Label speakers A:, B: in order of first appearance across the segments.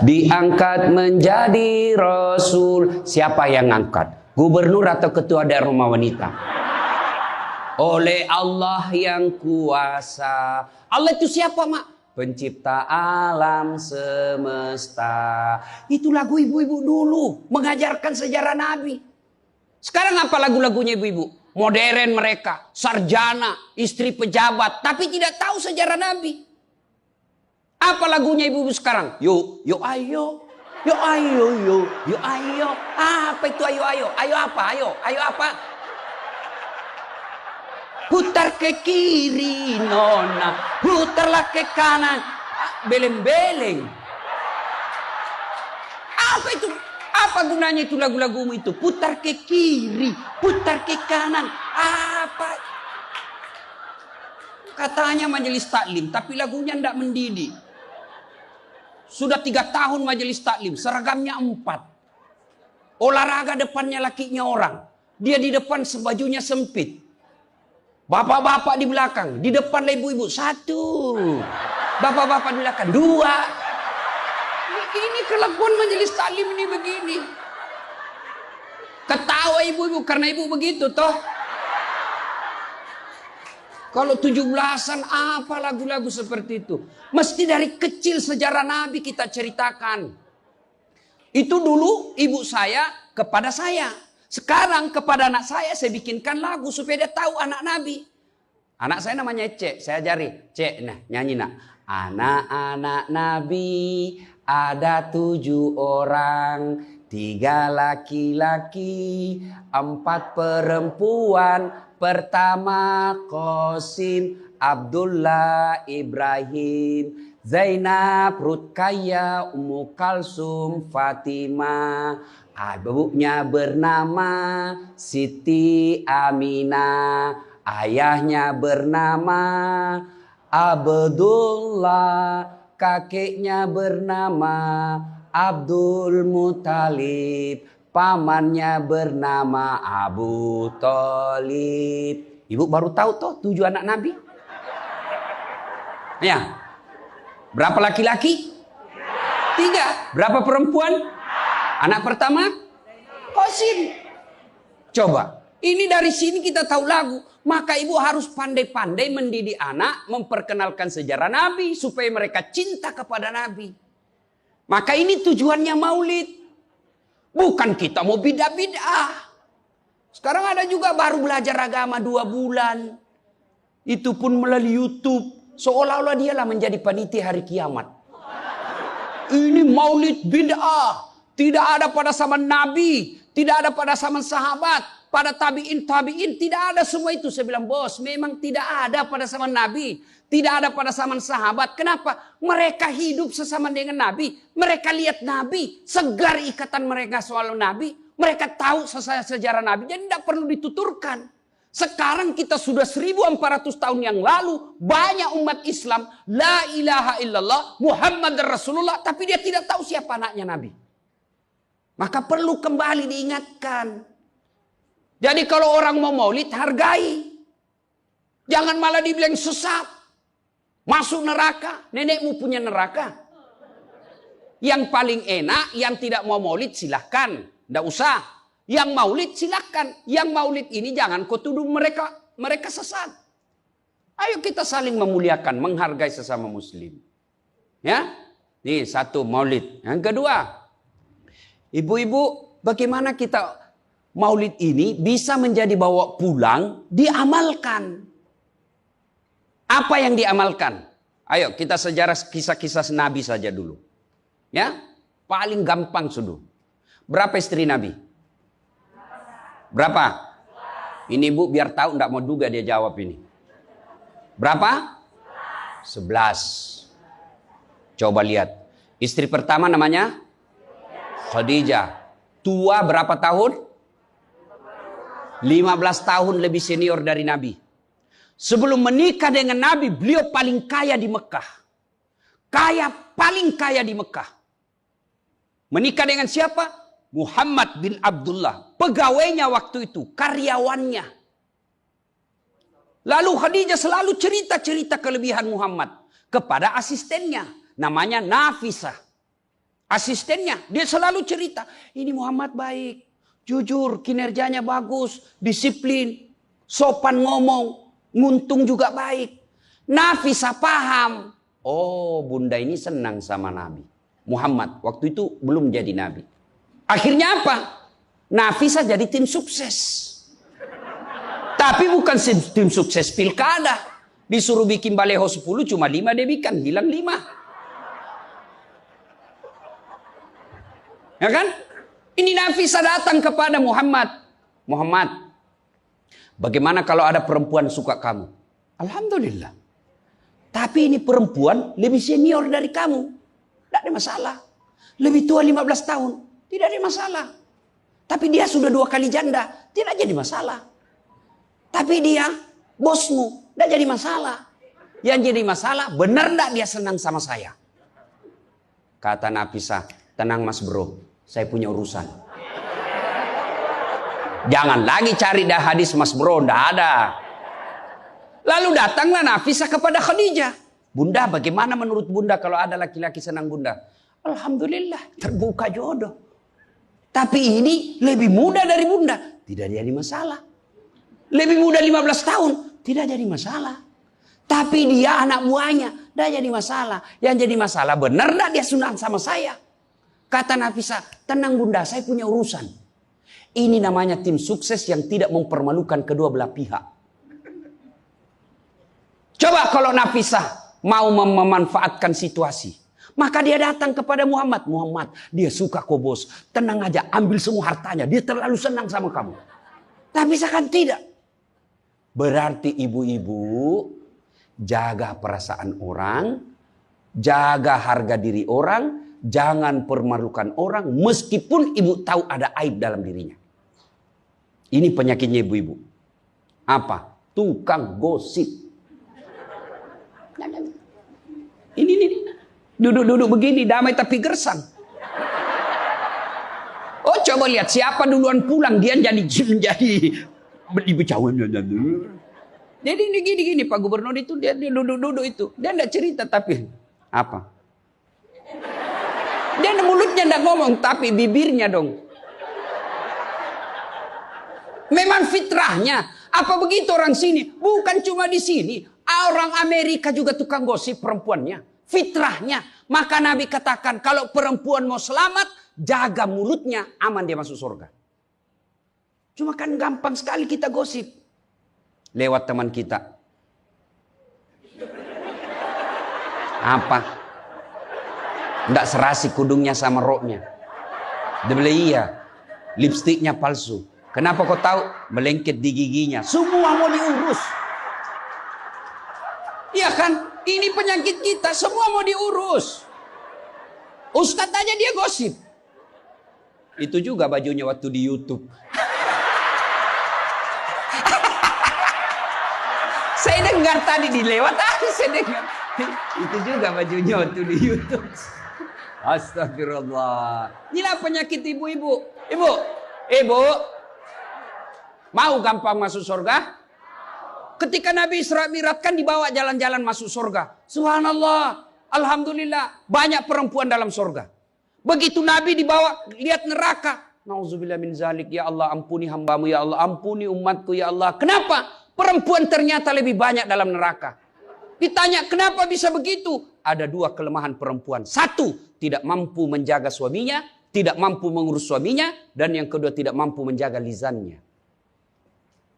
A: Diangkat menjadi Rasul. Siapa yang ngangkat? Gubernur atau ketua daerah rumah wanita? Oleh Allah yang kuasa. Allah itu siapa, Mak? Pencipta alam semesta. Itu lagu ibu-ibu dulu, mengajarkan sejarah Nabi. Sekarang apa lagu-lagunya ibu-ibu? Modern mereka, sarjana, istri pejabat, tapi tidak tahu sejarah Nabi. Apa lagunya ibu-ibu sekarang? Yuk, yuk ayo. Yuk ayo, yuk, yuk ayo. Apa itu ayo ayo? Ayo apa? Ayo apa? Putar ke kiri nona, putarlah ke kanan. Beleng-beleng. Apa itu? Apa gunanya itu lagu-lagumu itu? Putar ke kiri, putar ke kanan. Apa? Katanya majelis taklim, tapi lagunya tidak mendidik. Sudah 3 tahun majelis taklim, seragamnya 4. Olahraga depannya lakinya orang. Dia di depan sebajunya sempit. Bapak-bapak di belakang, di depan ibu-ibu 1. Bapak-bapak di belakang 2. Ini kelakuan majelis taklim ini begini. Ketawa ibu-ibu karena ibu begitu toh. Kalau 17-an apa lagu-lagu seperti itu? Mesti dari kecil sejarah Nabi kita ceritakan. Itu dulu ibu saya kepada saya. Sekarang kepada anak saya bikinkan lagu supaya dia tahu anak Nabi. Anak saya namanya Cek, saya ajari. Cek, nah nyanyi nak. Anak-anak Nabi ada 7 orang. 3 laki-laki, 4 perempuan. Pertama Qasim, Abdullah, Ibrahim, Zainab, Rutkaya, Ummu Kalsum, Fatimah. Ibunya bernama Siti Aminah. Ayahnya bernama Abdullah. Kakeknya bernama Abdul Muthalib. Pamannya bernama Abu Thalib. Ibu baru tahu toh 7 anak Nabi? Ya. Berapa laki-laki? 3. Berapa perempuan? Anak pertama? Qasim. Coba. Ini dari sini kita tahu lagu. Maka ibu harus pandai-pandai mendidik anak. Memperkenalkan sejarah Nabi. Supaya mereka cinta kepada Nabi. Maka ini tujuannya maulid. Bukan kita mau bidah-bidah. Sekarang ada juga baru belajar agama 2 bulan. Itu pun melalui YouTube. Seolah-olah dialah menjadi panitia hari kiamat. Ini maulid bid'ah. Tidak ada pada zaman Nabi. Tidak ada pada zaman sahabat. Pada tabi'in tidak ada semua itu. Saya bilang bos memang tidak ada pada zaman Nabi. Tidak ada pada zaman sahabat. Kenapa? Mereka hidup sesama dengan Nabi. Mereka lihat Nabi. Segar ikatan mereka soal Nabi. Mereka tahu sejarah Nabi. Jadi tidak perlu dituturkan. Sekarang kita sudah 1400 tahun yang lalu. Banyak umat Islam. La ilaha illallah. Muhammad Rasulullah. Tapi dia tidak tahu siapa anaknya Nabi. Maka perlu kembali diingatkan. Jadi kalau orang mau maulid hargai. Jangan malah dibilang sesat. Masuk neraka, nenekmu punya neraka. Yang paling enak, yang tidak mau maulid silahkan. Tidak usah. Yang maulid silahkan. Yang maulid ini jangan kau tuduh mereka sesat. Ayo kita saling memuliakan, menghargai sesama muslim. Ya, ini 1 maulid. Yang kedua, ibu-ibu bagaimana kita maulid ini bisa menjadi bawa pulang, diamalkan. Apa yang diamalkan? Ayo kita sejarah kisah-kisah Nabi saja dulu. Ya, paling gampang sudah. Berapa istri Nabi? Berapa? Ini ibu biar tahu enggak mau duga dia jawab ini. Berapa? 11. Coba lihat. Istri pertama namanya Khadijah. Tua berapa tahun? 15 tahun lebih senior dari Nabi. Sebelum menikah dengan Nabi, beliau paling kaya di Mekah. Paling kaya di Mekah. Menikah dengan siapa? Muhammad bin Abdullah. Pegawainya waktu itu, karyawannya. Lalu Khadijah selalu cerita-cerita kelebihan Muhammad kepada asistennya. namanya Nafisah. Asistennya, dia selalu cerita, ini Muhammad baik, jujur, kinerjanya bagus, disiplin, sopan ngomong, nguntung juga baik. Nafisah paham. Oh, bunda ini senang sama Nabi Muhammad. Waktu itu belum jadi Nabi. Akhirnya apa? Nafisah jadi tim sukses. Tapi bukan tim sukses pilkada. Disuruh bikin baleho 10, cuma 5 dia bikin, hilang 5. Ya kan? Ini Nafisah datang kepada Muhammad. Muhammad, bagaimana kalau ada perempuan suka kamu? Alhamdulillah. Tapi ini perempuan lebih senior dari kamu. Tidak ada masalah. Lebih tua 15 tahun. Tidak ada masalah. Tapi dia sudah 2 kali janda. Tidak jadi masalah. Tapi dia bosmu. Tidak jadi masalah. Yang jadi masalah, benar tidak dia senang sama saya? Kata Nafisah, tenang mas bro, saya punya urusan. Jangan lagi cari dah hadis mas bro, tidak ada. Lalu datanglah Nafisah kepada Khadijah. Bunda, bagaimana menurut bunda kalau ada laki-laki senang bunda? Alhamdulillah, terbuka jodoh. Tapi ini lebih muda dari bunda. Tidak jadi masalah. Lebih muda 15 tahun. Tidak jadi masalah. Tapi dia anak buahnya. Tidak jadi masalah. Yang jadi masalah, benar tidak dia senang sama saya? Kata Nafisah, tenang bunda, saya punya urusan. Ini namanya tim sukses yang tidak mempermalukan kedua belah pihak. Coba kalau Nafisah mau memanfaatkan situasi. Maka dia datang kepada Muhammad. Muhammad, dia suka kok bos. Tenang aja, ambil semua hartanya. Dia terlalu senang sama kamu. Nafisah kan tidak. Berarti ibu-ibu jaga perasaan orang. Jaga harga diri orang. Jangan permalukan orang. Meskipun ibu tahu ada aib dalam dirinya. Ini penyakitnya ibu-ibu. Apa? Tukang gosip. Ini. Duduk-duduk begini, damai tapi gersang. Oh, coba lihat siapa duluan pulang, dia jadi dibecawan. Jadi ini gini Pak Gubernur itu dia duduk-duduk itu. Dia enggak cerita tapi apa? Dia mulutnya enggak ngomong tapi bibirnya dong. Memang fitrahnya. Apa begitu orang sini? Bukan cuma di sini. Orang Amerika juga tukang gosip perempuannya. Fitrahnya. Maka Nabi katakan kalau perempuan mau selamat, jaga mulutnya, aman dia masuk surga. Cuma kan gampang sekali kita gosip. Lewat teman kita. Apa? Nggak serasi kudungnya sama roknya. Dia bilang iya. Lipstiknya palsu. Kenapa kau tahu? Melengket di giginya. Semua mau diurus. Iya kan? Ini penyakit kita. Semua mau diurus. Ustadz aja dia gosip. Itu juga bajunya waktu di YouTube. Saya dengar tadi dilewat. Saya dengar. Itu juga bajunya waktu di YouTube. Astagfirullah. Inilah penyakit ibu-ibu. Ibu. Mau gampang masuk surga? Ketika Nabi Isra Mi'raj kan dibawa jalan-jalan masuk surga. Subhanallah. Alhamdulillah. Banyak perempuan dalam surga. Begitu Nabi dibawa lihat neraka. Nauzubillah min zalik. Ya Allah ampuni hambamu. Ya Allah ampuni umatku. Ya Allah. Kenapa? Perempuan ternyata lebih banyak dalam neraka. Ditanya kenapa bisa begitu? Ada 2 kelemahan perempuan. 1. Tidak mampu menjaga suaminya. Tidak mampu mengurus suaminya. Dan yang kedua tidak mampu menjaga lisannya.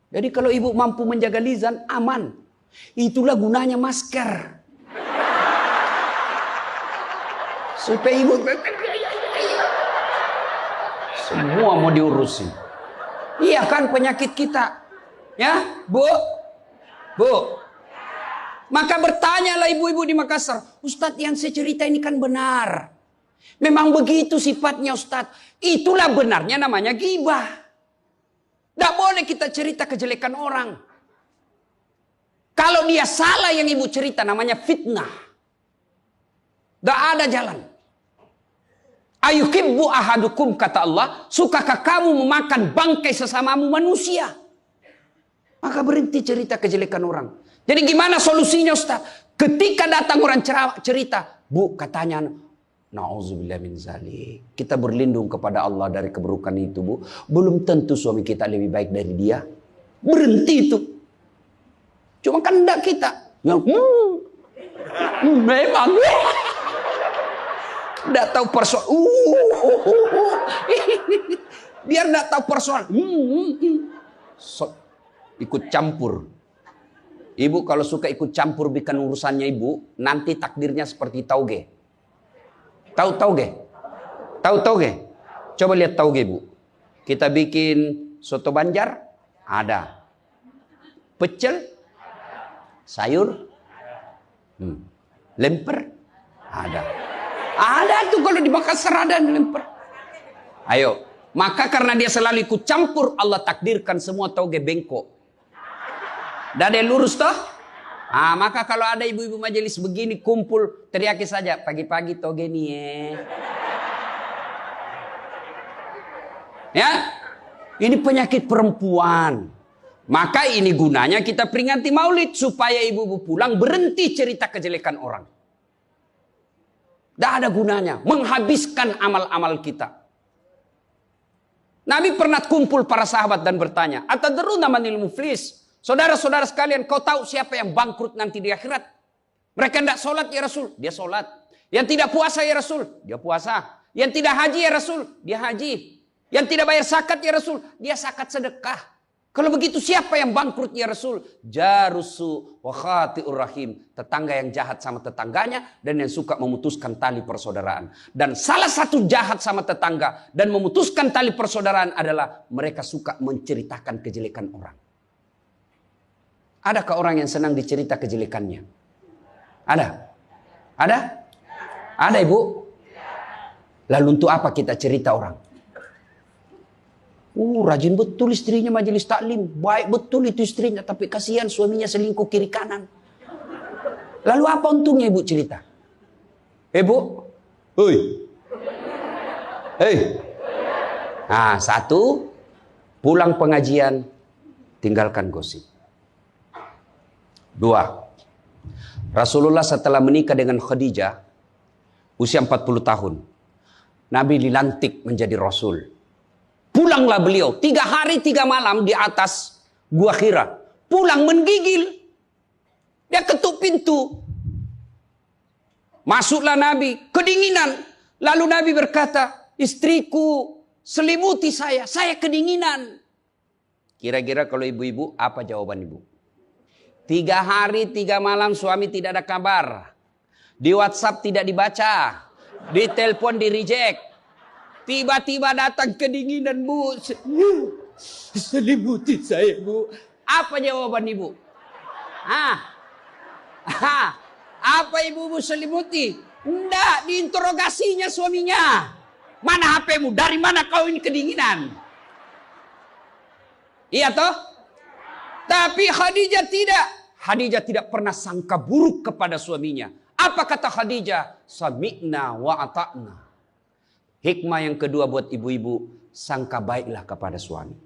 A: Jadi kalau ibu mampu menjaga lisan, aman. Itulah gunanya masker. Supaya ibu semua mau diurusin. Iya kan penyakit kita. Ya, Bu. Maka bertanyalah ibu-ibu di Makassar. Ustadz yang saya cerita ini kan benar. Memang begitu sifatnya Ustadz. Itulah benarnya namanya ghibah. Tidak boleh kita cerita kejelekan orang. Kalau dia salah yang ibu cerita namanya fitnah. Tidak ada jalan. Ayuhibbu ahadukum kata Allah. Sukakah kamu memakan bangkai sesamamu manusia? Maka berhenti cerita kejelekan orang. Jadi gimana solusinya Ustaz? Ketika datang orang cerita, Bu, katanya, na'udzubillah min zalik. Kita berlindung kepada Allah dari keburukan itu, Bu. Belum tentu suami kita lebih baik dari dia. Berhenti itu. Cuma kan enggak kita. Memang. Enggak tahu persoalan. Biar enggak tahu persoalan. Ikut campur. Ibu kalau suka ikut campur bikin urusannya ibu, nanti takdirnya seperti tauge. Tahu tauge? Tahu tauge? Coba lihat tauge, Bu. Kita bikin soto Banjar, ada. Pecel, sayur, lemper, ada. Ada tuh kalau di Makassar ada lemper. Ayo, maka karena dia selalu ikut campur, Allah takdirkan semua tauge bengkok. Dah ada lurus toh? Maka kalau ada ibu-ibu majelis begini kumpul, teriaki saja, pagi-pagi toge nih ya. Ini penyakit perempuan. Maka ini gunanya kita peringati maulid supaya ibu-ibu pulang berhenti cerita kejelekan orang. Dah ada gunanya, menghabiskan amal-amal kita. Nabi pernah kumpul para sahabat dan bertanya, "Atadruna manil muflis?" Saudara-saudara sekalian, kau tahu siapa yang bangkrut nanti di akhirat? Mereka tidak sholat ya Rasul, dia sholat. Yang tidak puasa ya Rasul, dia puasa. Yang tidak haji ya Rasul, dia haji. Yang tidak bayar zakat ya Rasul, dia zakat sedekah. Kalau begitu siapa yang bangkrut ya Rasul? Jarusu wa khati'ur rahim. Tetangga yang jahat sama tetangganya dan yang suka memutuskan tali persaudaraan. Dan salah satu jahat sama tetangga dan memutuskan tali persaudaraan adalah mereka suka menceritakan kejelekan orang. Adakah orang yang senang dicerita kejelekannya? Ada? Ada? Ada ibu? Lalu untuk apa kita cerita orang? Rajin betul istrinya majelis taklim. Baik betul itu istrinya. Tapi kasihan suaminya selingkuh kiri kanan. Lalu apa untungnya ibu cerita? Ibu? Hei. Hei. Nah, satu. Pulang pengajian. Tinggalkan gosip. Dua, Rasulullah setelah menikah dengan Khadijah, usia 40 tahun, Nabi dilantik menjadi Rasul. Pulanglah beliau, 3 hari 3 malam di atas Gua Hira. Pulang menggigil. Dia ketuk pintu. Masuklah Nabi, kedinginan. Lalu Nabi berkata, istriku selimuti saya kedinginan. Kira-kira kalau ibu-ibu, apa jawaban ibu? 3 hari 3 malam suami tidak ada kabar. Di WhatsApp tidak dibaca. Di telepon di reject. Tiba-tiba datang kedinginan, Bu. Selimuti saya, Bu. Apa jawaban ibu? Apa ibu selimuti? Enggak, diinterogasinya suaminya. Mana HP-mu? Dari mana kau ini kedinginan? Iya toh? Tapi Khadijah tidak. Khadijah tidak pernah sangka buruk kepada suaminya. Apa kata Khadijah? Sami'na wa ata'na. Hikmah yang kedua buat ibu-ibu, sangka baiklah kepada suami.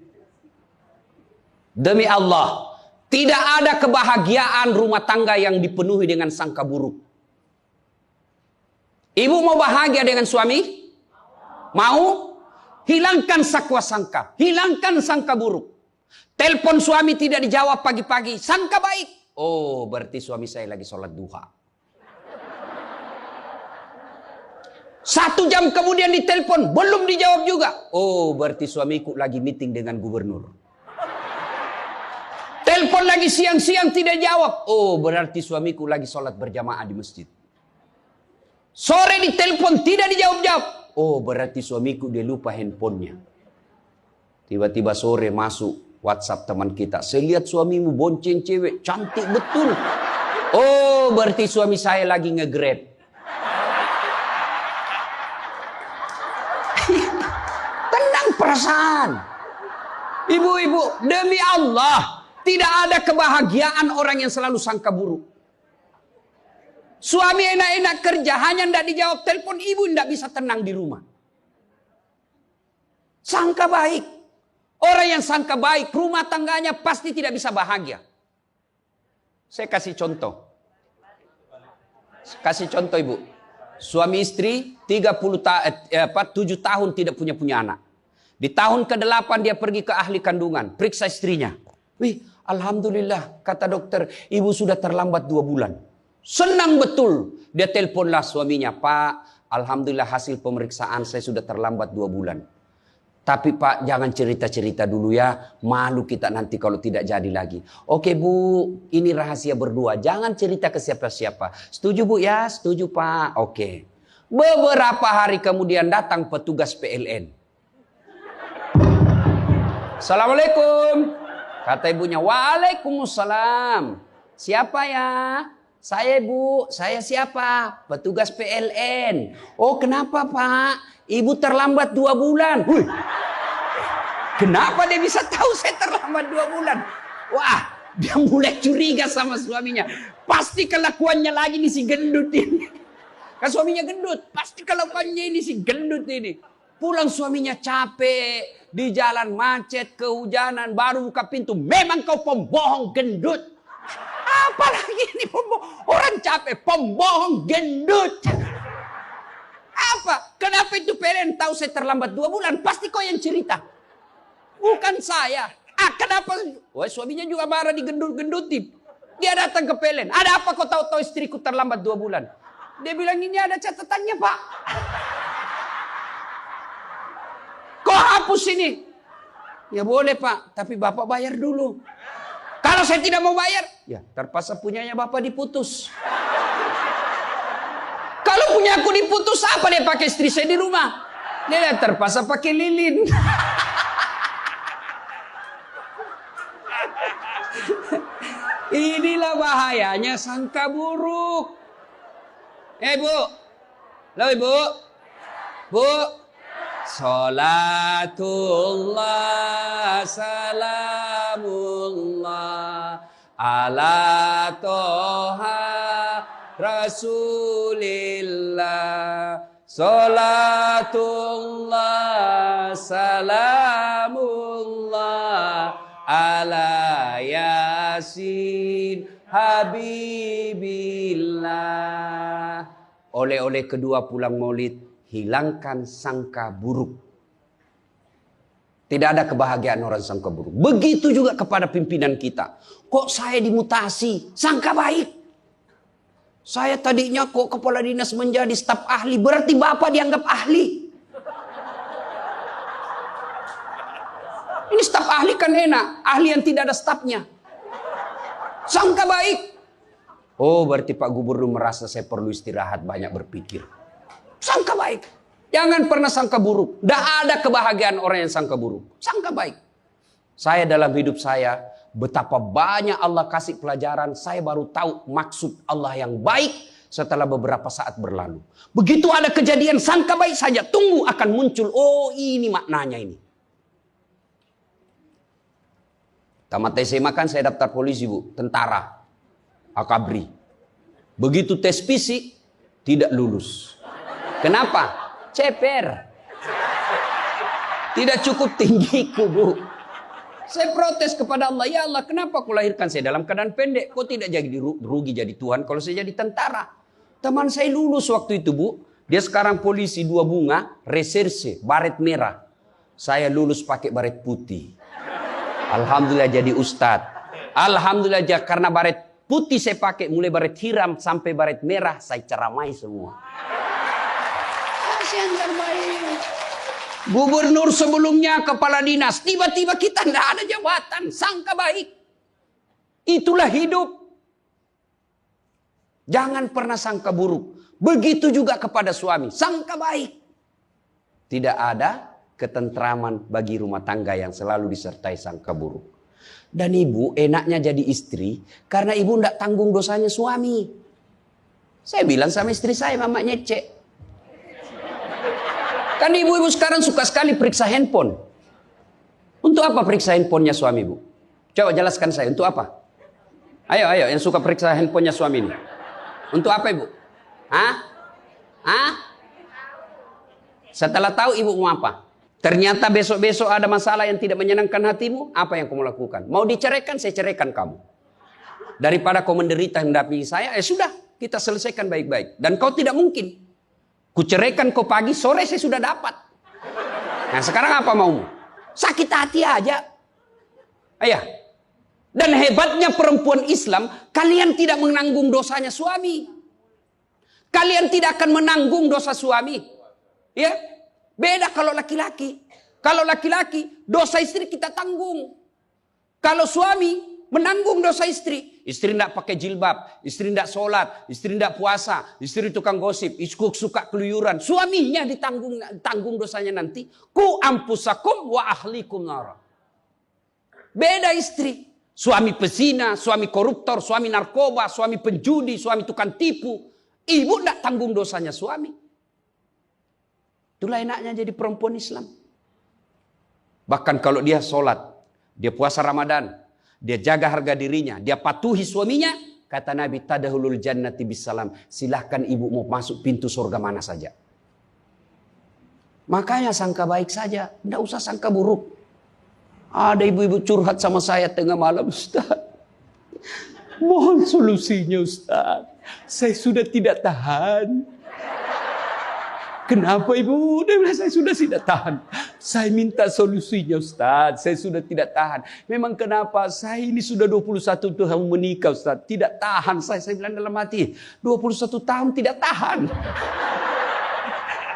A: Demi Allah, tidak ada kebahagiaan rumah tangga yang dipenuhi dengan sangka buruk. Ibu mau bahagia dengan suami? Mau? Hilangkan sakwa sangka. Hilangkan sangka buruk. Telepon suami tidak dijawab pagi-pagi. Sangka baik. Oh, berarti suami saya lagi sholat duha. 1 jam kemudian ditelepon. Belum dijawab juga. Oh, berarti suamiku lagi meeting dengan gubernur. Telepon lagi siang-siang tidak jawab. Oh, berarti suamiku lagi sholat berjamaah di masjid. Sore ditelepon tidak dijawab-jawab. Oh, berarti suamiku dia lupa handphonenya. Tiba-tiba sore masuk WhatsApp teman kita. Saya lihat suamimu bonceng cewek. Cantik betul. Oh, berarti suami saya lagi nge-grab. Tenang perasaan. Ibu-ibu, demi Allah. Tidak ada kebahagiaan orang yang selalu sangka buruk. Suami enak-enak kerja. Hanya tidak dijawab telepon. Ibu tidak bisa tenang di rumah. Sangka baik. Orang yang sangka baik, rumah tangganya pasti tidak bisa bahagia. Saya kasih contoh. Kasih contoh ibu. Suami istri 7 tahun tidak punya anak. Di tahun ke-8 dia pergi ke ahli kandungan. Periksa istrinya. Wih, alhamdulillah kata dokter, ibu sudah terlambat 2 bulan. Senang betul. Dia teleponlah suaminya. Pak, alhamdulillah hasil pemeriksaan saya sudah terlambat 2 bulan. Tapi Pak, jangan cerita-cerita dulu ya. Malu kita nanti kalau tidak jadi lagi. Oke Bu, ini rahasia berdua. Jangan cerita ke siapa-siapa. Setuju Bu ya? Setuju Pak. Oke. Beberapa hari kemudian datang petugas PLN. Assalamualaikum. Kata ibunya, waalaikumsalam. Siapa ya? Saya Bu, saya siapa? Petugas PLN. Oh kenapa Pak? Ibu terlambat 2 bulan. Wih. Kenapa dia bisa tahu saya terlambat 2 bulan? Wah, dia mulai curiga sama suaminya. Pasti kelakuannya lagi nih si gendut ini. Kan suaminya gendut. Pasti kelakuannya ini si gendut ini. Pulang suaminya capek. Di jalan macet, kehujanan, baru buka pintu. Memang kau pembohong gendut. Apalagi ini pembohong. Orang capek, pembohong gendut. Apa? Kenapa itu PLN tahu saya terlambat 2 bulan? Pasti kau yang cerita. Bukan saya. Kenapa? Wah, suaminya juga marah digendut-gendutin. Dia datang ke PLN. Ada apa kau tahu istriku terlambat 2 bulan? Dia bilang ini ada catatannya Pak. Kau hapus ini. Ya boleh Pak, tapi Bapak bayar dulu. Kalau saya tidak mau bayar, ya terpaksa punyanya Bapak diputus. Kalau punya aku diputus, apa dia pakai istri saya di rumah? Dia terpaksa pakai lilin. Inilah bahayanya sangka buruk. Bu. Halo Ibu. Bu. Salatullah salamullah ala toha Rasulillah. Salatullah salamullah ala Yasin Habibillah. Oleh-oleh kedua pulang maulid, hilangkan sangka buruk. Tidak ada kebahagiaan orang sangka buruk. Begitu juga kepada pimpinan kita. Kok saya dimutasi? Sangka baik. Saya tadinya kok kepala dinas menjadi staf ahli. Berarti Bapak dianggap ahli. Ini staf ahli kan enak. Ahli yang tidak ada stafnya. Sangka baik. Oh berarti Pak Gubernur merasa saya perlu istirahat, banyak berpikir. Sangka baik. Jangan pernah sangka buruk. Tidak ada kebahagiaan orang yang sangka buruk. Sangka baik. Saya dalam hidup saya, betapa banyak Allah kasih pelajaran. Saya baru tahu maksud Allah yang baik setelah beberapa saat berlalu. Begitu ada kejadian sangka baik saja, tunggu akan muncul. Oh ini maknanya ini. Tamat SMA kan saya daftar polisi Bu. Tentara. Akabri. Begitu tes fisik, tidak lulus. Kenapa? Ceper. Tidak cukup tinggiku Bu. Saya protes kepada Allah. Ya Allah, kenapa kau lahirkan saya dalam keadaan pendek? Kau tidak jadi rugi jadi Tuhan kalau saya jadi tentara. Teman saya lulus waktu itu Bu. Dia sekarang polisi 2 bunga, reserse, baret merah. Saya lulus pakai baret putih. Alhamdulillah jadi ustadz. Alhamdulillah karena baret putih saya pakai, mulai baret hiram sampai baret merah, saya ceramai semua. Yang terbaik. Gubernur sebelumnya kepala dinas, tiba-tiba kita tidak ada jabatan, sangka baik. Itulah hidup. Jangan pernah sangka buruk. Begitu juga kepada suami, sangka baik. Tidak ada ketentraman bagi rumah tangga yang selalu disertai sangka buruk. Dan ibu enaknya jadi istri karena ibu tidak tanggung dosanya suami. Saya bilang sama istri saya, Mama Nyece. Kan ibu-ibu sekarang suka sekali periksa handphone. Untuk apa periksa handphonenya suami ibu? Coba jelaskan saya, untuk apa? Ayo yang suka periksa handphonenya suami ini. Untuk apa ibu? Setelah tahu ibu mau apa? Ternyata besok-besok ada masalah yang tidak menyenangkan hatimu, apa yang kamu lakukan? Mau diceraikan, saya ceraikan kamu. Daripada kau menderita mendampingi saya, sudah, kita selesaikan baik-baik. Dan kau tidak mungkin. Kuceraikan kau pagi, sore saya sudah dapat. Nah sekarang apa maumu? Sakit hati aja. Ayah. Dan hebatnya perempuan Islam, kalian tidak menanggung dosanya suami. Kalian tidak akan menanggung dosa suami. Ya, beda kalau laki-laki. Kalau laki-laki, dosa istri kita tanggung. Kalau suami menanggung dosa istri. Istri tidak pakai jilbab, istri tidak sholat, istri tidak puasa, istri tukang gosip, istri suka keluyuran. Suaminya ditanggung dosanya nanti. Ku ampusakum wa ahlikum nara. Beda istri. Suami pezina, suami koruptor, suami narkoba, suami penjudi, suami tukang tipu. Ibu tidak tanggung dosanya suami. Itulah enaknya jadi perempuan Islam. Bahkan kalau dia sholat, dia puasa Ramadan, dia jaga harga dirinya, dia patuhi suaminya. Kata Nabi, tadahulul jannati bisalam. Silahkan ibu mau masuk pintu surga mana saja. Makanya sangka baik saja, tidak usah sangka buruk. Ada ibu-ibu curhat sama saya tengah malam, Ustaz. Mohon solusinya, Ustaz. Saya sudah tidak tahan. Kenapa ibu? Dia bilang, saya sudah tidak tahan. Saya minta solusinya, Ustaz. Saya sudah tidak tahan. Memang kenapa? Saya ini sudah 21 tahun menikah, Ustaz. Tidak tahan. Saya bilang dalam hati, 21 tahun tidak tahan.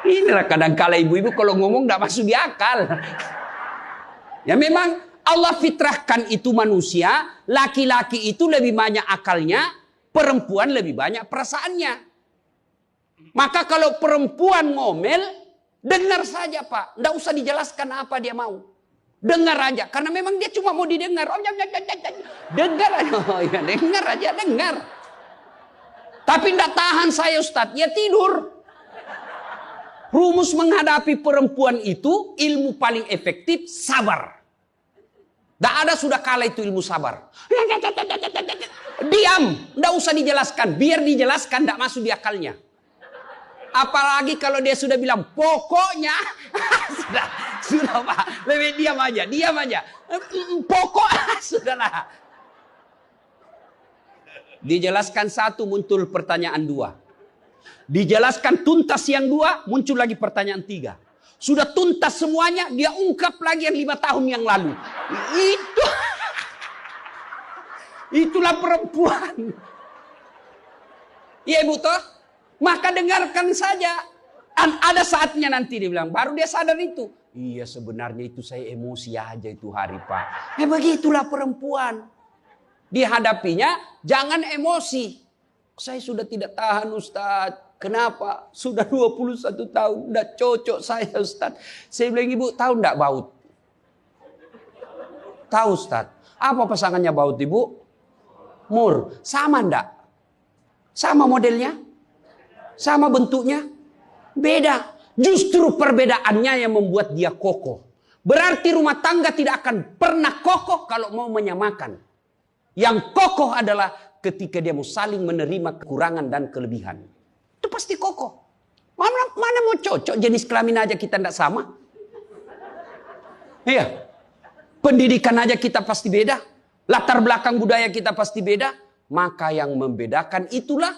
A: Inilah kadang-kala ibu-ibu kalau ngomong tidak masuk di akal. Ya memang Allah fitrahkan itu manusia, laki-laki itu lebih banyak akalnya, perempuan lebih banyak perasaannya. Maka kalau perempuan ngomel, dengar saja Pak, tidak usah dijelaskan apa dia mau. Dengar aja, karena memang dia cuma mau didengar. Dengar aja, oh, ya, dengar aja, dengar. Tapi tidak tahan saya Ustaz, ya tidur. Rumus menghadapi perempuan itu, ilmu paling efektif, sabar. Tidak ada sudah kalah itu ilmu sabar. Diam, tidak usah dijelaskan. Biar dijelaskan, tidak masuk di akalnya. Apalagi kalau dia sudah bilang, pokoknya. sudah Pak, lebih diam aja. Pokok, sudahlah. Dijelaskan satu, muncul pertanyaan dua. Dijelaskan tuntas yang dua, muncul lagi pertanyaan tiga. Sudah tuntas semuanya, dia ungkap lagi yang 5 tahun yang lalu. Itulah perempuan. Iya ibu toh? Maka dengarkan saja. Ada saatnya nanti dia bilang, baru dia sadar itu. Iya sebenarnya itu saya emosi aja itu hari Pak. Begitulah perempuan. Dihadapinya jangan emosi. Saya sudah tidak tahan Ustaz. Kenapa? Sudah 21 tahun. Tidak cocok saya Ustaz. Saya bilang ibu tahu tidak baut? Tahu Ustaz. Apa pasangannya baut ibu? Mur. Sama tidak? Sama modelnya? Sama bentuknya? Beda. Justru perbedaannya yang membuat dia kokoh. Berarti rumah tangga tidak akan pernah kokoh kalau mau menyamakan. Yang kokoh adalah ketika dia mau saling menerima kekurangan dan kelebihan. Itu pasti kokoh. Mana mau cocok jenis kelamin aja kita tidak sama. Iya. Pendidikan aja kita pasti beda. Latar belakang budaya kita pasti beda. Maka yang membedakan itulah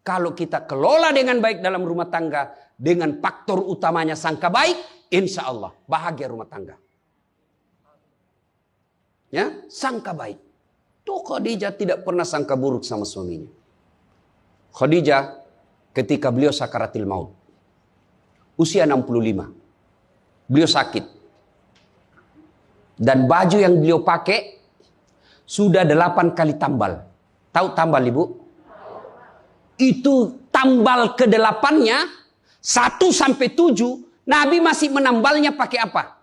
A: kalau kita kelola dengan baik dalam rumah tangga. Dengan faktor utamanya sangka baik. Insya Allah bahagia rumah tangga. Ya, sangka baik. Tuh Khadijah tidak pernah sangka buruk sama suaminya. Khadijah ketika beliau sakaratil maut. Usia 65. Beliau sakit. Dan baju yang beliau pakai sudah 8 kali tambal. Tahu tambal ibu? Itu tambal ke-8-nya 1 sampai 7. Nabi masih menambalnya pakai apa?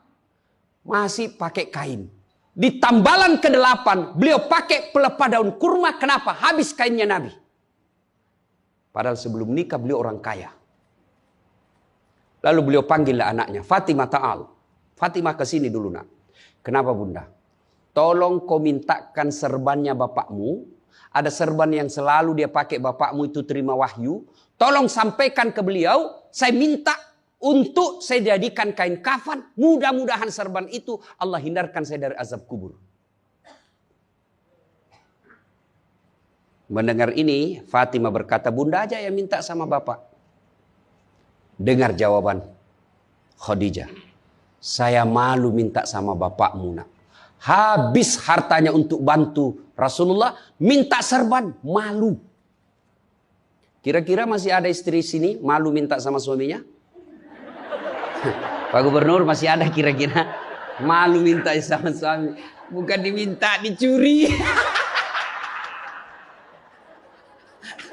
A: Masih pakai kain. Di tambalan ke-8 beliau pakai pelepah daun kurma. Kenapa? Habis kainnya Nabi. Padahal sebelum nikah beliau orang kaya. Lalu beliau panggillah anaknya, Fatimah ta'al. Fatimah kesini dulu nak. Kenapa bunda? Tolong kau mintakan serbannya bapakmu. Ada serban yang selalu dia pakai bapakmu itu terima wahyu. Tolong sampaikan ke beliau. Saya minta untuk saya jadikan kain kafan. Mudah-mudahan serban itu Allah hindarkan saya dari azab kubur. Mendengar ini, Fatimah berkata, bunda aja yang minta sama bapak. Dengar jawaban Khadijah. Saya malu minta sama bapakmu, nak. Habis hartanya untuk bantu Rasulullah, minta serban, malu. Kira-kira masih ada istri sini malu minta sama suaminya? Pak Gubernur, masih ada kira-kira malu minta sama suami? Bukan diminta, dicuri.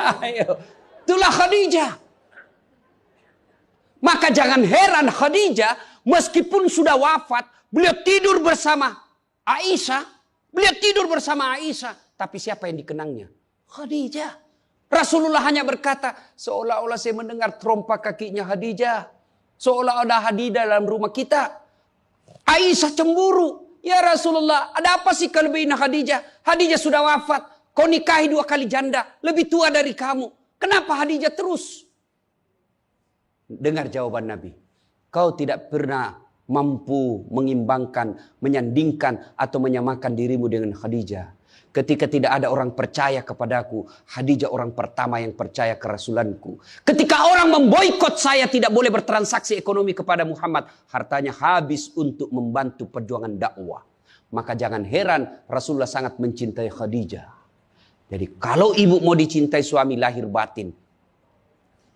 A: Ayo, itulah Khadijah. Maka jangan heran Khadijah, meskipun sudah wafat, beliau tidur bersama Aisyah. Beliau tidur bersama Aisyah. Tapi siapa yang dikenangnya? Khadijah. Rasulullah hanya berkata, seolah-olah saya mendengar trompa kakinya Khadijah. Seolah ada Khadijah dalam rumah kita. Aisyah cemburu. Ya Rasulullah, ada apa sih kelebihan Khadijah? Khadijah sudah wafat. Kau nikahi 2 kali janda. Lebih tua dari kamu. Kenapa Khadijah terus? Dengar jawaban Nabi. Kau tidak pernah mampu mengimbangkan, menyandingkan, atau menyamakan dirimu dengan Khadijah. Ketika tidak ada orang percaya kepadaku, Khadijah orang pertama yang percaya ke Rasulanku. Ketika orang memboikot saya tidak boleh bertransaksi ekonomi kepada Muhammad, hartanya habis untuk membantu perjuangan dakwah. Maka jangan heran Rasulullah sangat mencintai Khadijah. Jadi kalau ibu mau dicintai suami lahir batin,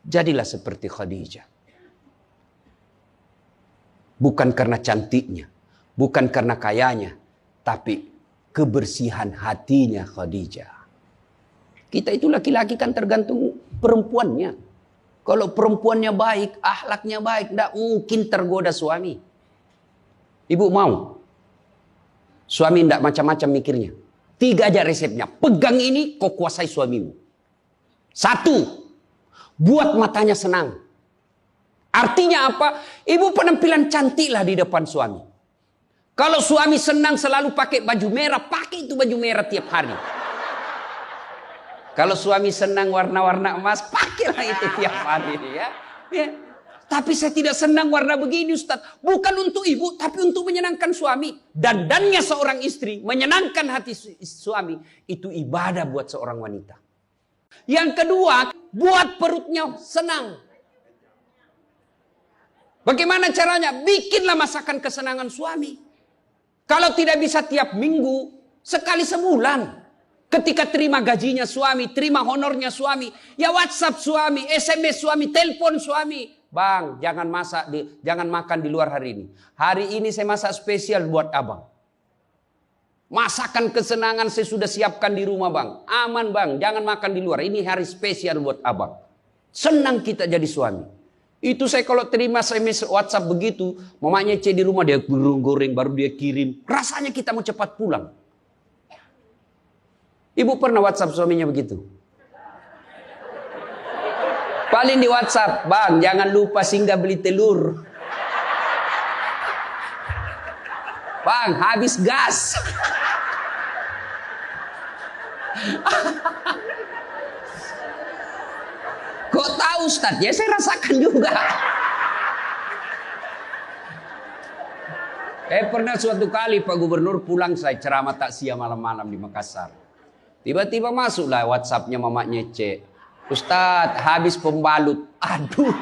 A: jadilah seperti Khadijah. Bukan karena cantiknya, bukan karena kayanya, tapi kebersihan hatinya Khadijah. Kita itu laki-laki kan tergantung perempuannya. Kalau perempuannya baik, akhlaknya baik, tidak mungkin tergoda suami. Ibu mau? Suami tidak macam-macam mikirnya. 3 aja resepnya. Pegang ini, kau kuasai suamimu. 1. Buat matanya senang. Artinya apa? Ibu penampilan cantiklah di depan suami. Kalau suami senang selalu pakai baju merah, pakai itu baju merah tiap hari. Kalau suami senang warna-warna emas, pakailah itu tiap hari. Ya. Tapi saya tidak senang warna begini, Ustaz. Bukan untuk ibu, tapi untuk menyenangkan suami. Dandannya seorang istri, menyenangkan hati suami, itu ibadah buat seorang wanita. Yang kedua, buat perutnya senang. Bagaimana caranya? Bikinlah masakan kesenangan suami. Kalau tidak bisa tiap minggu, sekali sebulan. Ketika terima gajinya suami, terima honornya suami, ya WhatsApp suami, SMS suami, telepon suami. Bang, jangan makan di luar hari ini. Hari ini saya masak spesial buat abang. Masakan kesenangan saya sudah siapkan di rumah bang. Aman bang, jangan makan di luar. Ini hari spesial buat abang. Senang kita jadi suami. Itu saya kalau terima SMS WhatsApp begitu, mamanya di rumah dia goreng baru dia kirim. Rasanya kita mau cepat pulang. Ibu pernah WhatsApp suaminya begitu? Paling di WhatsApp, bang jangan lupa singgah beli telur. Bang habis gas. Kok tahu Ustaz? Ya saya rasakan juga. Pernah suatu kali Pak Gubernur pulang, saya ceramah takziah malam-malam di Makassar. Tiba-tiba masuklah WhatsAppnya mamanya C. Ustaz, habis pembalut. Aduh.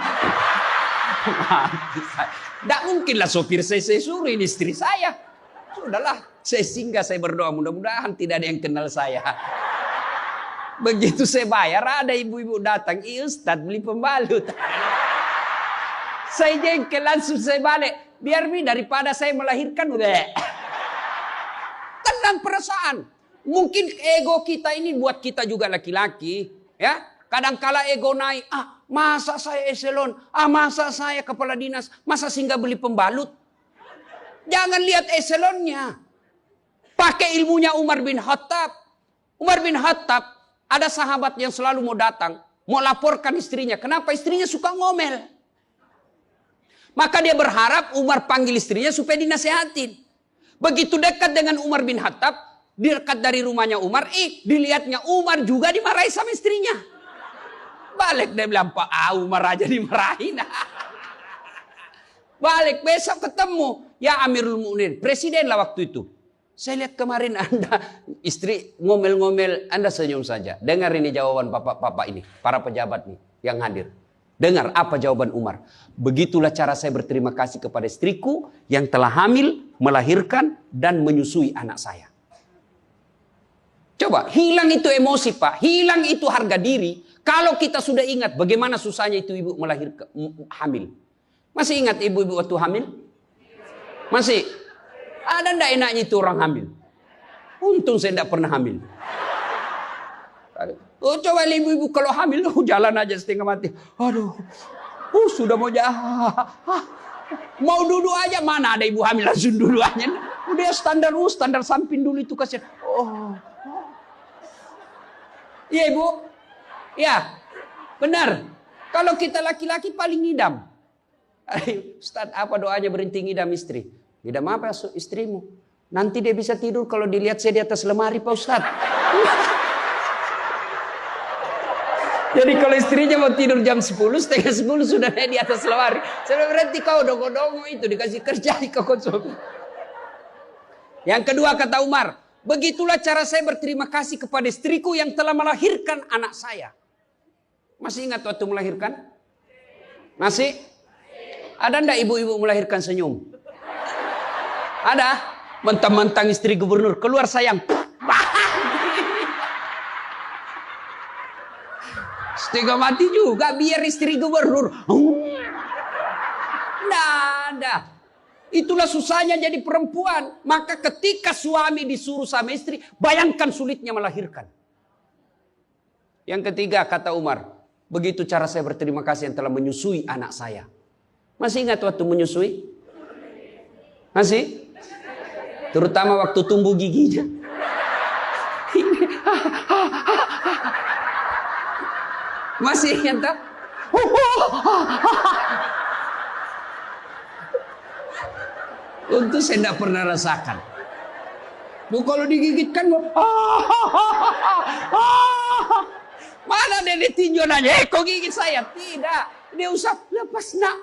A: Tidak mungkinlah sopir saya suruh ini istri saya. Sudahlah, saya singgah, saya berdoa. Mudah-mudahan tidak ada yang kenal saya. Begitu saya bayar, ada ibu-ibu datang. Iya Ustaz, beli pembalut. Saya jengkel, langsung saya balik. Biar daripada saya melahirkan. Tenang perasaan. Mungkin ego kita ini buat kita juga laki-laki. Ya, kadangkala ego naik. Masa saya eselon? Masa saya kepala dinas? Masa singgah beli pembalut? Jangan lihat eselonnya. Pakai ilmunya Umar bin Khattab. Umar bin Khattab, ada sahabat yang selalu mau datang, mau laporkan istrinya. Kenapa? Istrinya suka ngomel. Maka dia berharap Umar panggil istrinya supaya dinasehatin. Begitu dekat dengan Umar bin Khattab, dekat dari rumahnya Umar, dilihatnya Umar juga dimarahi sama istrinya. Balik dia bilang, Pak Umar aja dimarahin. Balik besok ketemu, ya Amirul Mukminin, presiden lah waktu itu. Saya lihat kemarin Anda, istri ngomel-ngomel, Anda senyum saja. Dengar ini jawaban bapak-bapak ini, para pejabat nih yang hadir. Dengar apa jawaban Umar. Begitulah cara saya berterima kasih kepada istriku yang telah hamil, melahirkan, dan menyusui anak saya. Coba, hilang itu emosi Pak, hilang itu harga diri. Kalau kita sudah ingat bagaimana susahnya itu ibu melahirkan, hamil. Masih ingat ibu-ibu waktu hamil? Masih? Ada ndak enaknya itu orang hamil? Untung saya ndak pernah hamil. Oh, coba ibu-ibu kalau hamil, jalan aja setengah mati. Aduh, sudah mau mau duduk aja, mana ada ibu hamil langsung duduk aja. Udah standar samping dulu itu kasihan. Iya ibu, ya benar. Kalau kita laki-laki paling ngidam. Ustaz, apa doanya berhenti ngidam istri? Ngidam apa istrimu? Nanti dia bisa tidur kalau dilihat saya di atas lemari Pak Ustaz. Jadi kalau istrinya mau tidur jam 10, setengah 10 sudah di atas lemari. Saya berarti kau dongo-dongo itu dikasih kerja di konsumsi. Yang kedua kata Umar, begitulah cara saya berterima kasih kepada istriku yang telah melahirkan anak saya. Masih ingat waktu melahirkan? Masih? Ada ndak ibu-ibu melahirkan senyum? Ada? Mentang-mentang istri gubernur keluar sayang. Setengah mati juga biar istri gubernur. Nggak ada. Itulah susahnya jadi perempuan. Maka ketika suami disuruh sama istri, bayangkan sulitnya melahirkan. Yang ketiga kata Umar, begitu cara saya berterima kasih yang telah menyusui anak saya. Masih ingat waktu menyusui? Masih? Terutama waktu tumbuh giginya. Masih ingat tak? Untuk saya tidak pernah rasakan. Kalau digigit kan, mana dia ditinjau nanya, kok gigit saya? Tidak, dia usah lepas nak.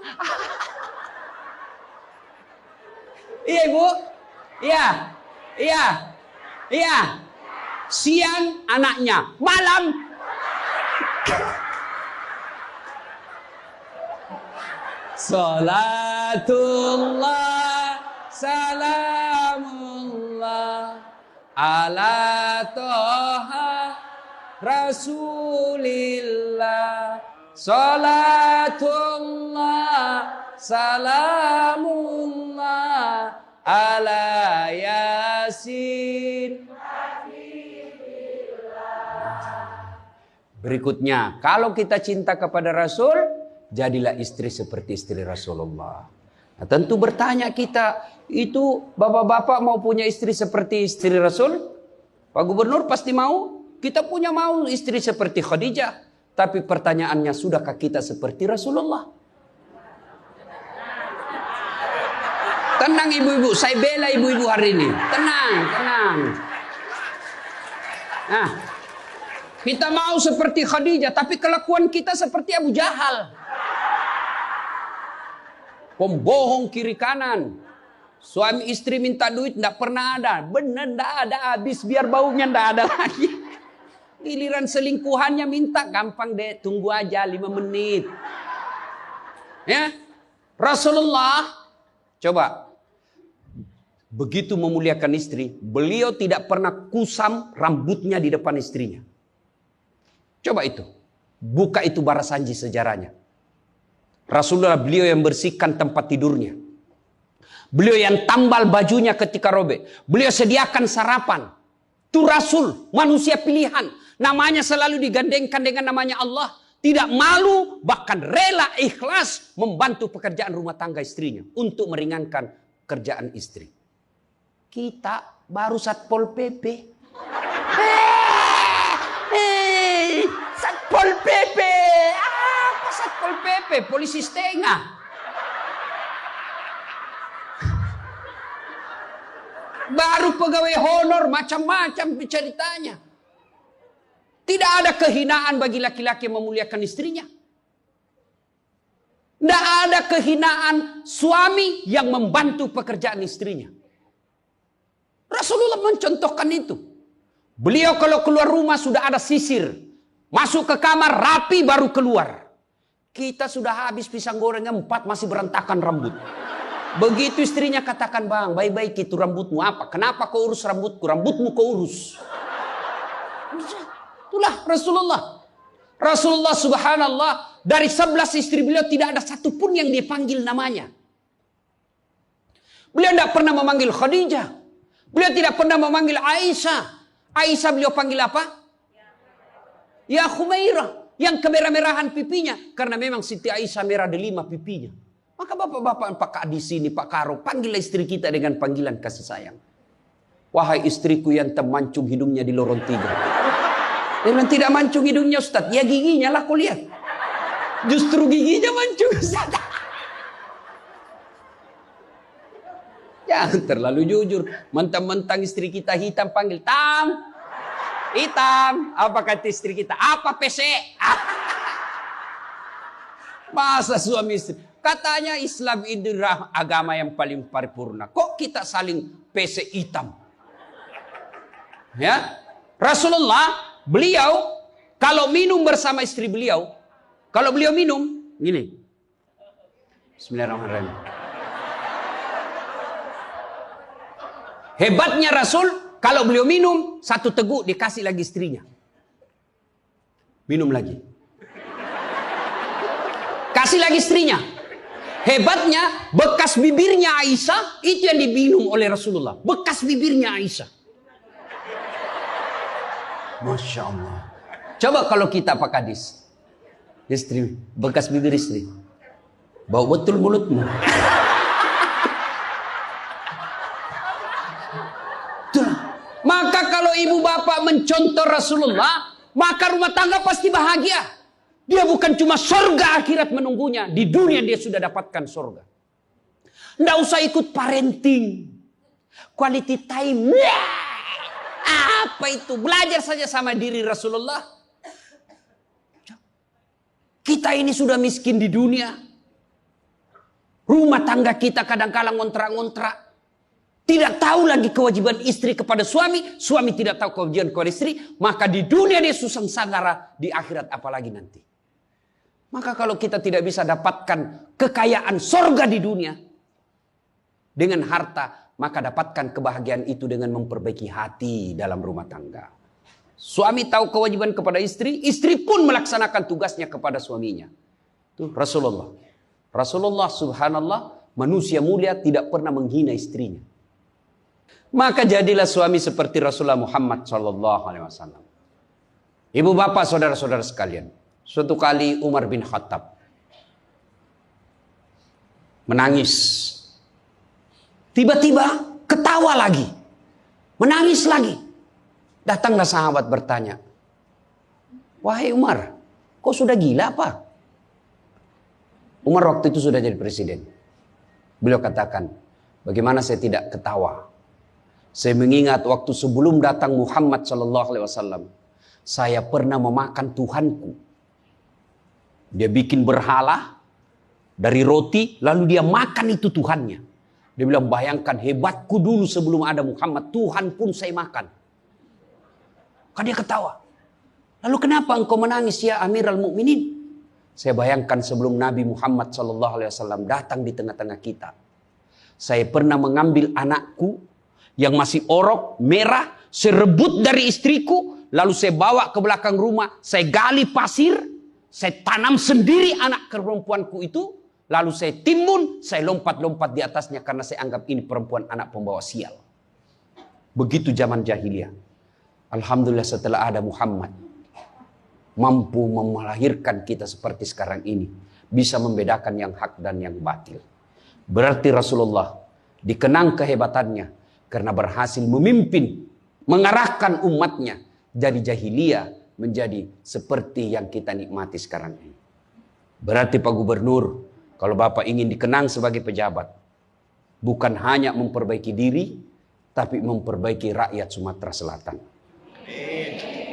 A: Iya ibu, iya. Siang anaknya, malam. Salatullah, salamullah, ala toha rasulillah. Salatullah, salamullah, ala yasin. Berikutnya, kalau kita cinta kepada Rasul, jadilah istri seperti istri Rasulullah. Nah, tentu bertanya kita, itu bapak-bapak mau punya istri seperti istri Rasul? Pak Gubernur pasti mau. Kita punya mau istri seperti Khadijah. Tapi pertanyaannya, sudahkah kita seperti Rasulullah? Tenang ibu-ibu, saya bela ibu-ibu hari ini. Tenang. Nah, kita mau seperti Khadijah, tapi kelakuan kita seperti Abu Jahal. Pembohong kiri kanan. Suami istri minta duit, tidak pernah ada. Benar, tidak ada. Habis biar baunya tidak ada lagi. Giliran selingkuhannya minta, gampang deh. Tunggu aja 5 menit. Ya, Rasulullah, coba. Begitu memuliakan istri, beliau tidak pernah kusam rambutnya di depan istrinya. Coba itu. Buka itu Barasanji sejarahnya. Rasulullah beliau yang bersihkan tempat tidurnya. Beliau yang tambal bajunya ketika robek. Beliau sediakan sarapan. Itu Rasul, manusia pilihan. Namanya selalu digandengkan dengan namanya Allah. Tidak malu, bahkan rela ikhlas membantu pekerjaan rumah tangga istrinya. Untuk meringankan kerjaan istri. Kita baru Satpol PP. Satpol PP. Apa Satpol PP? Polisi setengah. Baru pegawai honor, macam-macam ceritanya. Tidak ada kehinaan bagi laki-laki yang memuliakan istrinya. Tidak ada kehinaan suami yang membantu pekerjaan istrinya. Rasulullah mencontohkan itu. Beliau kalau keluar rumah sudah ada sisir. Masuk ke kamar rapi baru keluar. Kita sudah habis pisang gorengnya 4 masih berantakan rambut. Begitu istrinya katakan, bang, baik-baik itu rambutmu apa? Kenapa kau urus rambutku? Rambutmu kau urus. Itulah Rasulullah. Rasulullah subhanallah, dari 11 istri beliau tidak ada satupun yang dia panggil namanya. Beliau tidak pernah memanggil Khadijah. Beliau tidak pernah memanggil Aisyah. Aisyah beliau panggil apa? Ya Khumairah. Yang kemerah-merahan pipinya. Karena memang Siti Aisyah merah delima pipinya. Maka bapak-bapak Pak di sini, Pak Karo, panggillah istri kita dengan panggilan kasih sayang. Wahai istriku yang termancung hidungnya di lorong 3. Dia bilang, tidak mancung hidungnya Ustaz. Ya giginya lah kau lihat. Justru giginya mancung Ustaz. Jangan terlalu jujur. Mentang-mentang istri kita hitam panggil Tam. Hitam. Apa kata istri kita? Apa PC? Masa suami istri? Katanya Islam itu agama yang paling paripurna. Kok kita saling PC hitam? Ya, Rasulullah beliau kalau minum bersama istri beliau, kalau beliau minum gini. Bismillahirrahmanirrahim. Hebatnya Rasul, kalau beliau minum 1 teguk dikasih lagi istrinya. Minum lagi. Kasih lagi istrinya. Hebatnya bekas bibirnya Aisyah itu yang diminum oleh Rasulullah. Bekas bibirnya Aisyah. Masya Allah. Coba kalau kita Pak Kadis. Istri, bekas bibir istri. Bau betul mulutmu. Maka kalau ibu bapak mencontoh Rasulullah, maka rumah tangga pasti bahagia. Dia bukan cuma surga akhirat menunggunya. Di dunia dia sudah dapatkan surga. Nggak usah ikut parenting. Quality time. Apa itu? Belajar saja sama diri Rasulullah. Kita ini sudah miskin di dunia. Rumah tangga kita kadang-kadang ngontrak-ngontrak. Tidak tahu lagi kewajiban istri kepada suami. Suami tidak tahu kewajiban kepada istri. Maka di dunia dia susah sanggara. Di akhirat apalagi nanti. Maka kalau kita tidak bisa dapatkan kekayaan sorga di dunia dengan harta, maka dapatkan kebahagiaan itu dengan memperbaiki hati dalam rumah tangga. Suami tahu kewajiban kepada istri, istri pun melaksanakan tugasnya kepada suaminya. Itu Rasulullah. Rasulullah subhanallah, manusia mulia tidak pernah menghina istrinya. Maka jadilah suami seperti Rasulullah Muhammad SAW. Ibu bapak saudara-saudara sekalian. Suatu kali Umar bin Khattab menangis. Tiba-tiba ketawa lagi. Menangis lagi. Datanglah sahabat bertanya. Wahai Umar, kau sudah gila apa? Umar waktu itu sudah jadi presiden. Beliau katakan, bagaimana saya tidak ketawa? Saya mengingat waktu sebelum datang Muhammad SAW. Saya pernah memakan Tuhanku. Dia bikin berhala dari roti, lalu dia makan itu Tuhannya. Dia bilang, bayangkan hebatku dulu sebelum ada Muhammad, Tuhan pun saya makan. Kan dia ketawa. Lalu kenapa engkau menangis ya Amirul Mukminin? Saya bayangkan sebelum Nabi Muhammad SAW datang di tengah-tengah kita. Saya pernah mengambil anakku yang masih orok, merah, saya rebut dari istriku, lalu saya bawa ke belakang rumah, saya gali pasir, saya tanam sendiri anak perempuanku itu. Lalu saya timbun, saya lompat-lompat di atasnya. Karena saya anggap ini perempuan anak pembawa sial. Begitu zaman jahiliyah. Alhamdulillah setelah ada Muhammad. Mampu melahirkan kita seperti sekarang ini. Bisa membedakan yang hak dan yang batil. Berarti Rasulullah dikenang kehebatannya. Karena berhasil memimpin. Mengarahkan umatnya. Dari jahiliyah menjadi seperti yang kita nikmati sekarang ini. Berarti Pak Gubernur, kalau Bapak ingin dikenang sebagai pejabat, bukan hanya memperbaiki diri, tapi memperbaiki rakyat Sumatera Selatan.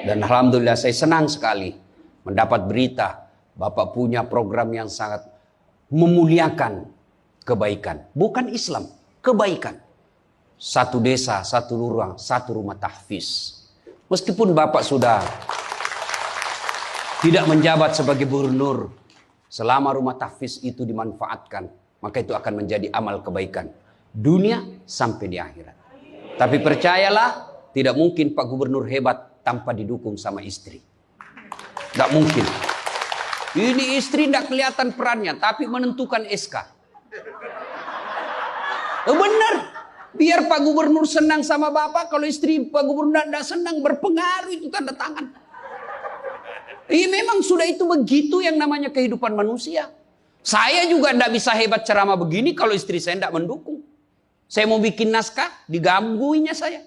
A: Dan Alhamdulillah saya senang sekali mendapat berita Bapak punya program yang sangat memuliakan kebaikan. Bukan Islam, kebaikan. satu desa, satu lurah, satu rumah tahfiz. Meskipun Bapak sudah tidak menjabat sebagai gubernur, selama rumah tahfiz itu dimanfaatkan, maka itu akan menjadi amal kebaikan dunia sampai di akhirat. Tapi percayalah, tidak mungkin Pak Gubernur hebat tanpa didukung sama istri. Tidak mungkin. Ini istri tidak kelihatan perannya, tapi menentukan SK. Benar. Biar Pak Gubernur senang sama Bapak, kalau istri Pak Gubernur tidak senang, berpengaruh itu tanda tangan. Memang sudah itu begitu yang namanya kehidupan manusia. Saya juga tidak bisa hebat ceramah begini kalau istri saya tidak mendukung. Saya mau bikin naskah, digangguinya saya.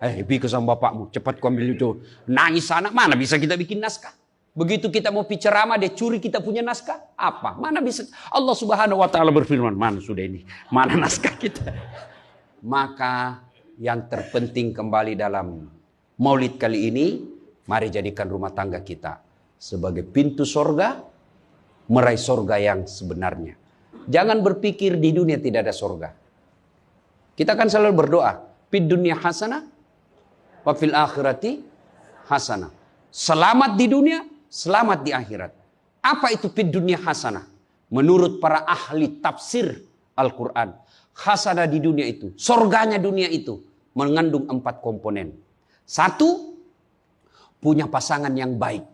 A: Bikin sama bapakmu, cepat kau ambil itu. Nangis sana, mana bisa kita bikin naskah? Begitu kita mau ceramah, dia curi kita punya naskah. Apa? Mana bisa? Allah Subhanahu wa Ta'ala berfirman, mana sudah ini? Mana naskah kita? Maka yang terpenting kembali dalam maulid kali ini, mari jadikan rumah tangga kita sebagai pintu sorga, meraih sorga yang sebenarnya. Jangan berpikir di dunia tidak ada sorga. Kita kan selalu berdoa, fid dunya hasanah, wa fil akhirati hasanah. Selamat di dunia, selamat di akhirat. Apa itu fid dunya hasanah? Menurut para ahli tafsir Al-Quran, hasanah di dunia itu, sorganya dunia itu mengandung 4 komponen. 1, punya pasangan yang baik.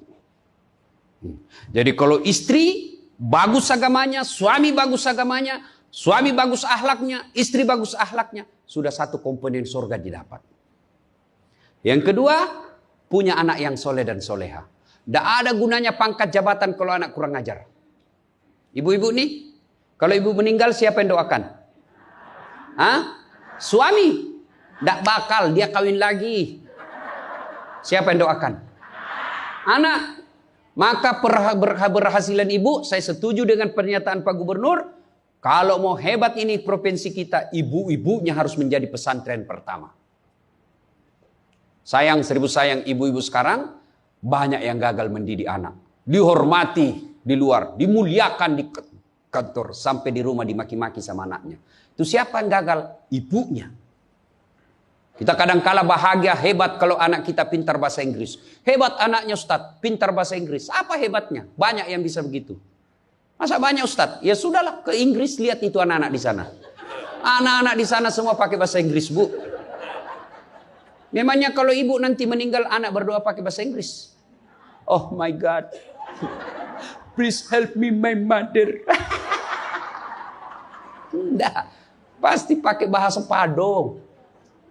A: Jadi kalau istri bagus agamanya, suami bagus agamanya, suami bagus akhlaknya, istri bagus akhlaknya, sudah 1 komponen sorga didapat. Yang kedua, punya anak yang soleh dan soleha. Tidak ada gunanya pangkat jabatan kalau anak kurang ajar. Ibu-ibu nih, kalau ibu meninggal siapa yang doakan? Suami. Tidak bakal, dia kawin lagi. Siapa yang doakan? Anak. Maka berhasilan ibu, saya setuju dengan pernyataan Pak Gubernur. Kalau mau hebat ini provinsi kita, ibu-ibunya harus menjadi pesantren pertama. Sayang, seribu sayang, ibu-ibu sekarang banyak yang gagal mendidik anak. Dihormati di luar, dimuliakan di kantor, sampai di rumah dimaki-maki sama anaknya. Itu siapa yang gagal? Ibunya. Kita kadang-kala bahagia, hebat kalau anak kita pintar bahasa Inggris. Hebat anaknya Ustaz, pintar bahasa Inggris. Apa hebatnya? Banyak yang bisa begitu. Masa banyak Ustaz? Ya sudahlah, ke Inggris lihat itu anak-anak di sana. Anak-anak di sana semua pakai bahasa Inggris, Bu. Memangnya kalau ibu nanti meninggal, anak berdoa pakai bahasa Inggris? Oh my God. Please help me my mother. Enggak. Pasti pakai bahasa Padang.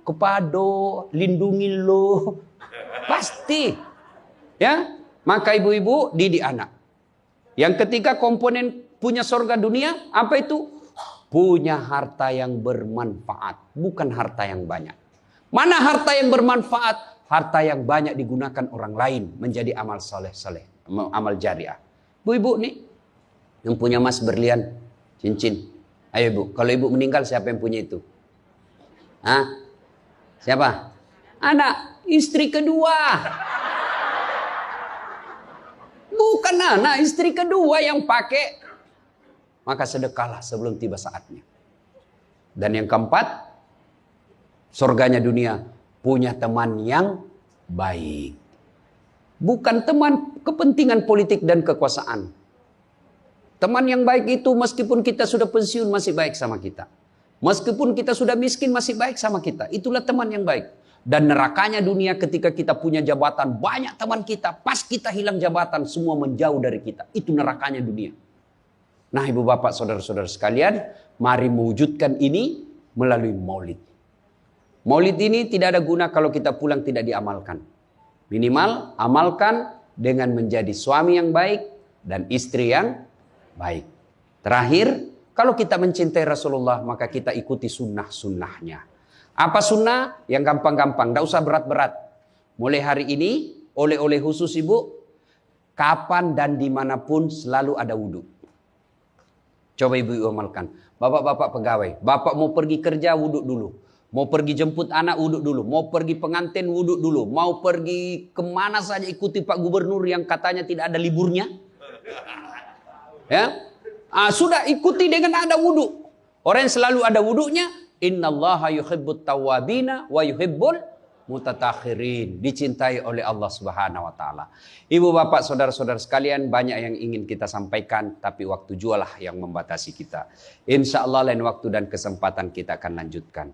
A: Kepado, lindungi lo. Pasti. Ya, maka ibu-ibu didik anak. Yang ketiga komponen punya sorga dunia, apa itu? Punya harta yang bermanfaat, bukan harta yang banyak. Mana harta yang bermanfaat? Harta yang banyak digunakan orang lain menjadi amal soleh-soleh, amal jariah. Bu-ibu nih, yang punya emas berlian, cincin. Ayo ibu, kalau ibu meninggal siapa yang punya itu? Siapa? Anak, istri kedua. Bukan anak, istri kedua yang pakai. Maka sedekahlah sebelum tiba saatnya. Dan yang keempat, surganya dunia, punya teman yang baik. Bukan teman kepentingan politik dan kekuasaan. Teman yang baik itu meskipun kita sudah pensiun masih baik sama kita. Meskipun kita sudah miskin masih baik sama kita. Itulah teman yang baik. Dan nerakanya dunia ketika kita punya jabatan. Banyak teman kita. Pas kita hilang jabatan semua menjauh dari kita. Itu nerakanya dunia. Nah ibu bapak saudara-saudara sekalian. Mari mewujudkan ini melalui maulid. Maulid ini tidak ada guna kalau kita pulang tidak diamalkan. Minimal amalkan dengan menjadi suami yang baik. Dan istri yang baik. Terakhir. Kalau kita mencintai Rasulullah, maka kita ikuti sunnah-sunnahnya. Apa sunnah? Yang gampang-gampang, tidak usah berat-berat. Mulai hari ini, oleh-oleh khusus ibu, kapan dan dimanapun selalu ada wudhu. Coba ibu amalkan. Bapak-bapak pegawai, bapak mau pergi kerja, wudhu dulu. Mau pergi jemput anak, wudhu dulu. Mau pergi pengantin, wudhu dulu. Mau pergi kemana saja, ikuti Pak Gubernur yang katanya tidak ada liburnya. Ya. Sudah ikuti dengan ada wudhu. Orang yang selalu ada wudhunya, Innallaha yuhibbut tawwabina wa yuhibbul mutatakhirin. Dicintai oleh Allah Subhanahu wa taala. Ibu bapak saudara-saudara sekalian, banyak yang ingin kita sampaikan, tapi waktu jualah yang membatasi kita. Insya Allah lain waktu dan kesempatan kita akan lanjutkan.